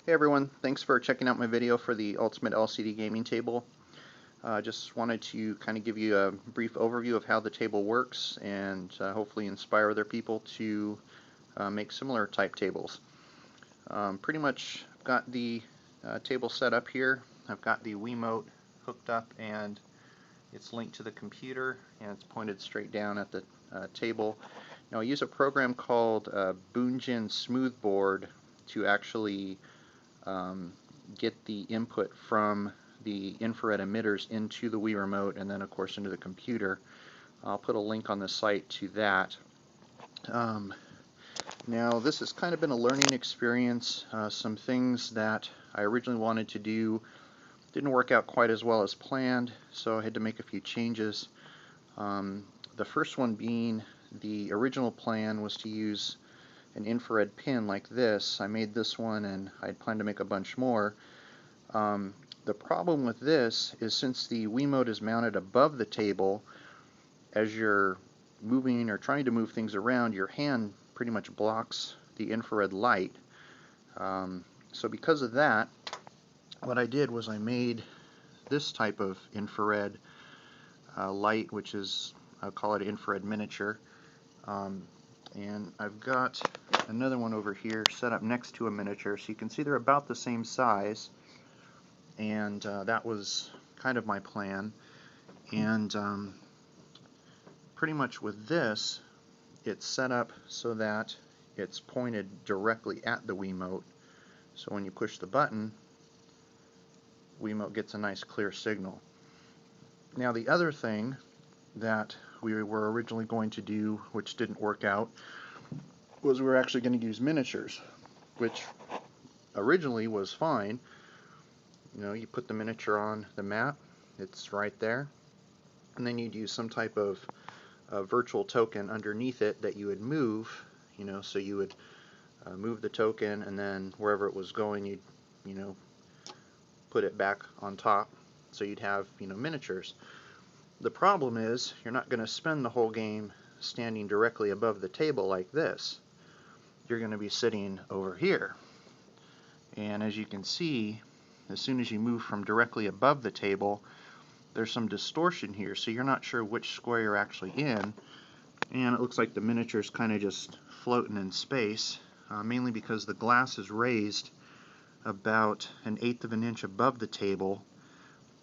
Hey everyone, thanks for checking out my video for the Ultimate LCD Gaming Table. Just wanted to kind of give you a brief overview of how the table works and hopefully inspire other people to make similar type tables. Pretty much got the table set up here. I've got the Wiimote hooked up and it's linked to the computer and it's pointed straight down at the table. Now I use a program called Boonjin Smoothboard to actually get the input from the infrared emitters into the Wii Remote and then of course into the computer. I'll put a link on the site to that. Now this has kind of been a learning experience. Some things that I originally wanted to do didn't work out quite as well as planned, so I had to make a few changes. The first one being the original plan was to use an infrared pin like this. I made this one and I had planned to make a bunch more. The problem with this is since the Wiimote is mounted above the table, as you're moving or trying to move things around, your hand pretty much blocks the infrared light. So because of that, what I did was I made this type of infrared light, which is, I'll call it infrared miniature. And I've got another one over here set up next to a miniature, so you can see they're about the same size, and that was kind of my plan. And pretty much with this, it's set up so that it's pointed directly at the Wiimote, so when you push the button, Wiimote gets a nice clear signal. Now the other thing that we were originally going to do, which didn't work out, was we were actually going to use miniatures, which originally was fine. You know, you put the miniature on the map, it's right there, and then you'd use some type of virtual token underneath it that you would move, you know, so you would move the token and then wherever it was going you'd, you know, put it back on top, so you'd have, you know, miniatures. The problem is you're not going to spend the whole game standing directly above the table like this. You're going to be sitting over here. And as you can see, as soon as you move from directly above the table, there's some distortion here, so you're not sure which square you're actually in. And it looks like the miniature is kind of just floating in space, mainly because the glass is raised about 1/8 of an inch above the table,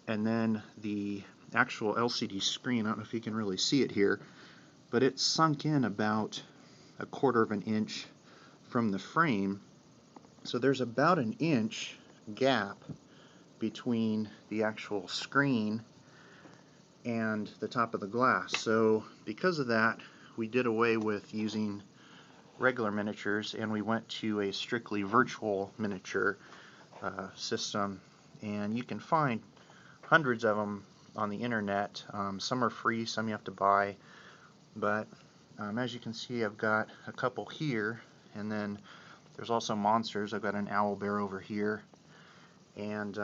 and then the actual LCD screen, I don't know if you can really see it here, but it's sunk in about 1/4 of an inch from the frame, so there's about an inch gap between the actual screen and the top of the glass. So because of that, we did away with using regular miniatures and we went to a strictly virtual miniature system, and you can find hundreds of them on the internet. Some are free, some you have to buy, but as you can see, I've got a couple here, and then there's also monsters. I've got an owl bear over here, and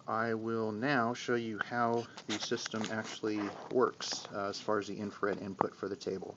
I will now show you how the system actually works as far as the infrared input for the table.